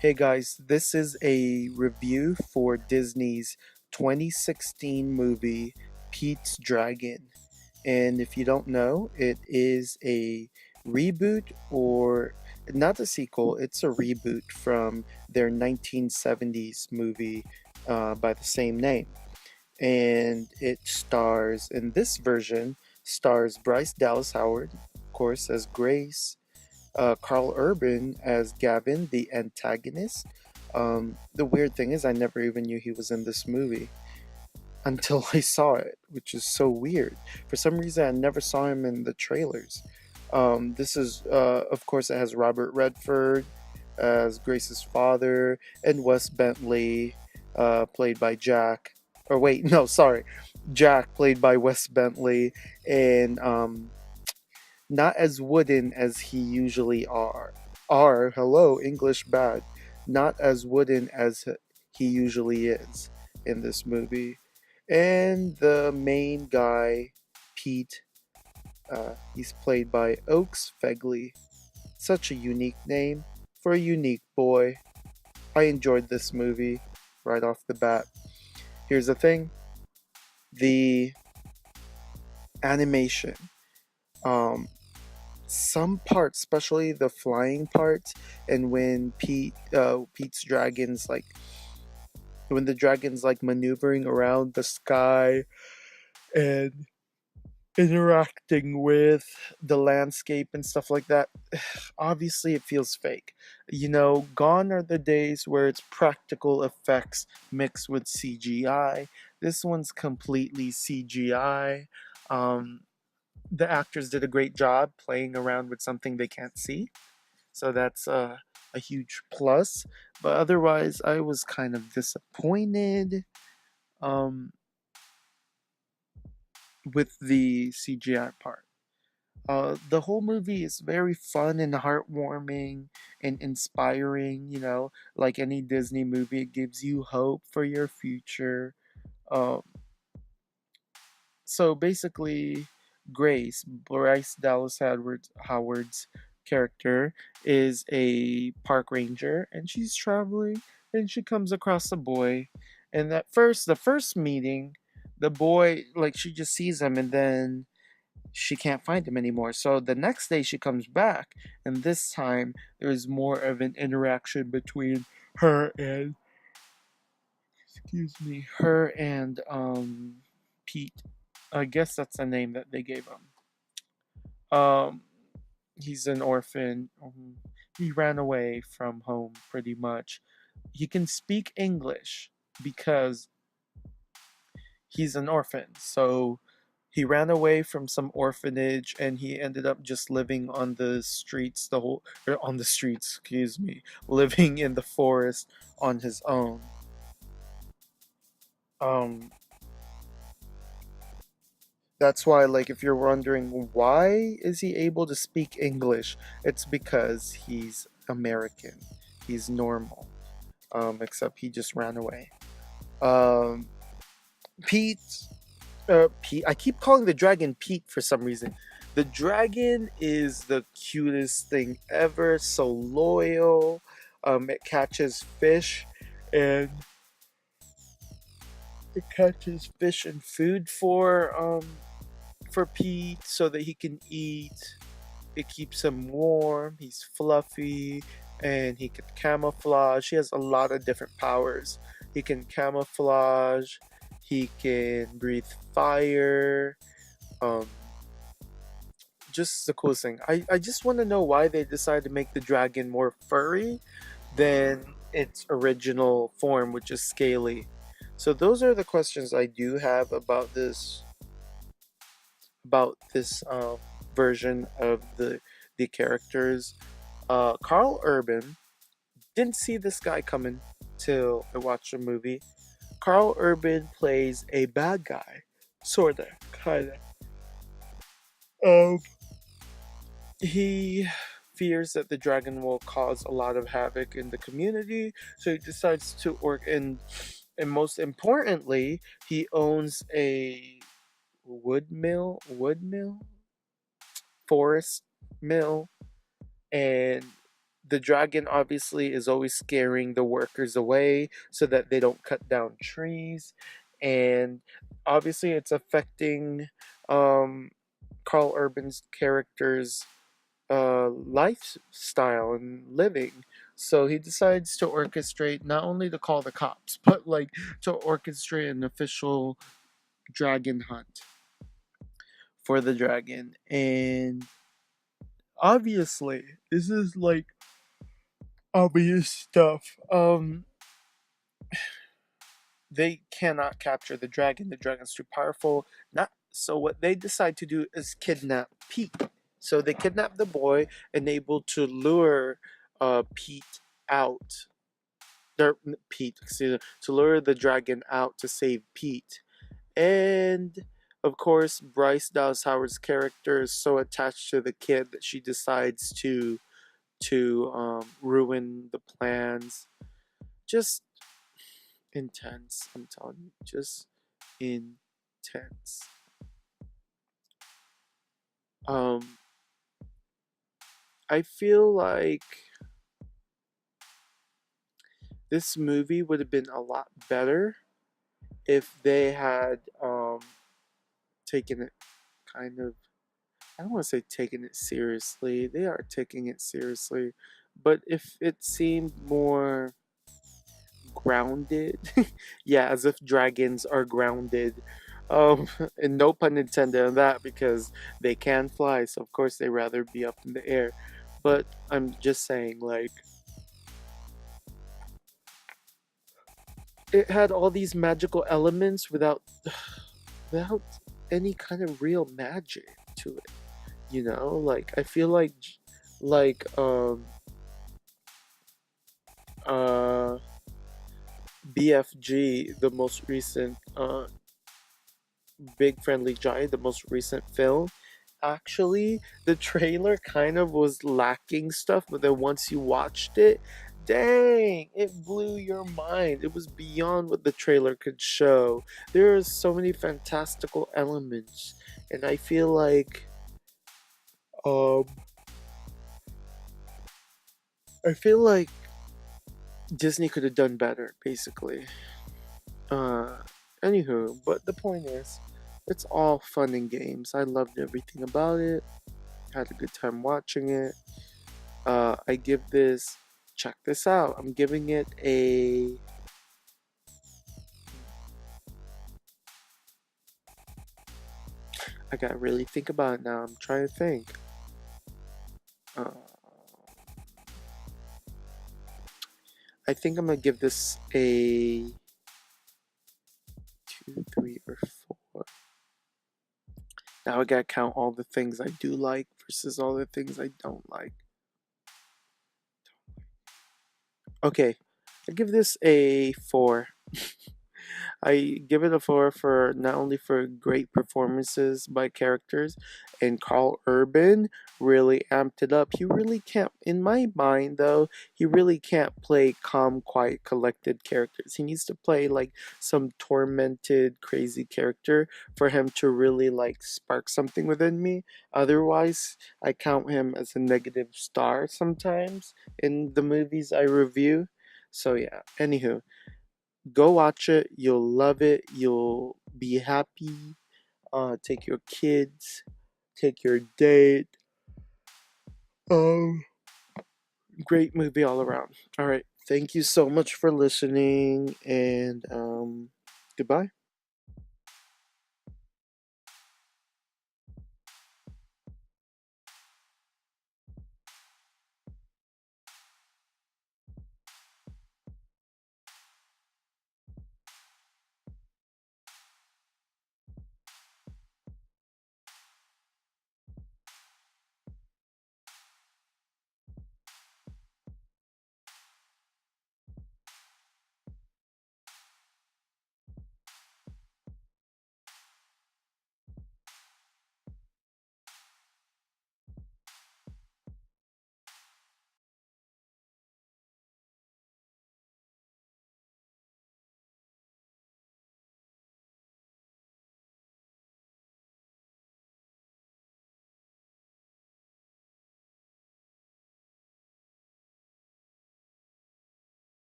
Hey guys, this is a review for Disney's 2016 movie Pete's Dragon. And if you don't know, it is a reboot or not a sequel, it's a reboot from their 1970s movie by the same name. And it stars, in this version, stars Bryce Dallas Howard, of course, as Grace, Carl Urban as Gavin, the antagonist. The weird thing is, I never even knew he was in this movie until I saw it, which is so weird. For some reason, I never saw him in the trailers. This is, of course, it has Robert Redford as Grace's father, and Wes Bentley, played by Jack. Or wait, no, sorry, Jack, played by Wes Bentley, and not as wooden as he usually are, hello, English bad, not as wooden as he usually is in this movie. And the main guy, Pete, he's played by Oaks Fegley. Such a unique name for a unique boy. I enjoyed this movie right off the bat. Here's the thing, the animation. Um, some parts, especially the flying parts, and when Pete's dragons like when the dragon's like maneuvering around the sky and interacting with the landscape and stuff like that, obviously it feels fake. Gone are the days where it's practical effects mixed with CGI. This one's completely CGI. Um, the actors did a great job playing around with something they can't see. So that's a huge plus. But otherwise, I was kind of disappointed um, with the CGI part. The whole movie is very fun and heartwarming and inspiring. Like any Disney movie, it gives you hope for your future. Um, so basically, Grace, Bryce Dallas Howard's character, is a park ranger, and she's traveling, and she comes across a boy. And the first meeting, the boy, like, she just sees him, and then she can't find him anymore. So the next day she comes back, and this time there's more of an interaction between her and, Pete. I guess that's the name that they gave him. Um, he's an orphan. He ran away from home pretty much. He can speak English because he's an orphan. So he ran away from some orphanage and he ended up just living on the streets on the streets, excuse me, living in the forest on his own. Um That's why, like, if you're wondering why is he able to speak English, it's because he's American. He's normal. Except he just ran away. Um, Pete, Pete. I keep calling the dragon Pete for some reason. The dragon is the cutest thing ever. So loyal. It catches fish, and it catches fish and food for Pete so that he can eat. It keeps him warm. He's fluffy and he can camouflage. He has a lot of different powers. He can camouflage. He can breathe fire. Um, just the coolest thing. I just want to know why they decided to make the dragon more furry than its original form, which is scaly. So those are the questions I do have about this version of the characters. Carl Urban, didn't see this guy coming till I watched the movie. Carl Urban plays a bad guy, sorta, kinda. Um, he fears that the dragon will cause a lot of havoc in the community, so he decides to work in. And most importantly, he owns a wood mill, forest mill, and the dragon obviously is always scaring the workers away so that they don't cut down trees, and obviously it's affecting um, Carl Urban's character's lifestyle and living. So he decides to orchestrate not only to call the cops, but like to orchestrate an official dragon hunt for the dragon. And obviously, this is like obvious stuff. They cannot capture the dragon. The dragon's too powerful. Not so. What they decide to do is kidnap Pete. So they kidnap the boy and able to lure Pete out. Pete, excuse me, to lure the dragon out to save Pete. And of course, Bryce Dallas Howard's character is so attached to the kid that she decides to ruin the plans. Just intense, I'm telling you, just intense. Um, I feel like this movie would have been a lot better if they had taken it kind of. I don't want to say taking it seriously. They are taking it seriously, but if it seemed more grounded, yeah, as if dragons are grounded. And no pun intended on that because they can fly, so of course they rather be up in the air. But I'm just saying, like, it had all these magical elements without any kind of real magic to it. You know, like I feel like uh BFG, the most recent Big Friendly Giant, the most recent film, actually the trailer kind of was lacking stuff, but then once you watched it, dang, it blew your mind. It was beyond what the trailer could show. There are so many fantastical elements, and um I feel like Disney could have done better, basically. Uh, Anywho, but the point is, it's all fun and games. I loved everything about it. Had a good time watching it. I give this. Check this out. I'm giving it a. I gotta really think about it now. I'm trying to think. Uh, I think I'm gonna give this a 2, 3, or 4. Now I gotta count all the things I do like versus all the things I don't like. Okay, I give this a 4. I give it a 4 for not only for great performances by characters, and Carl Urban really amped it up. He really can't, in my mind though, he really can't play calm, quiet, collected characters. He needs to play like some tormented, crazy character for him to really like spark something within me. Otherwise, I count him as a negative star sometimes in the movies I review. So yeah, anywho, go watch it. You'll love it. You'll be happy. Take your kids. Take your date. Um, Great movie all around. All right. Thank you so much for listening, and goodbye.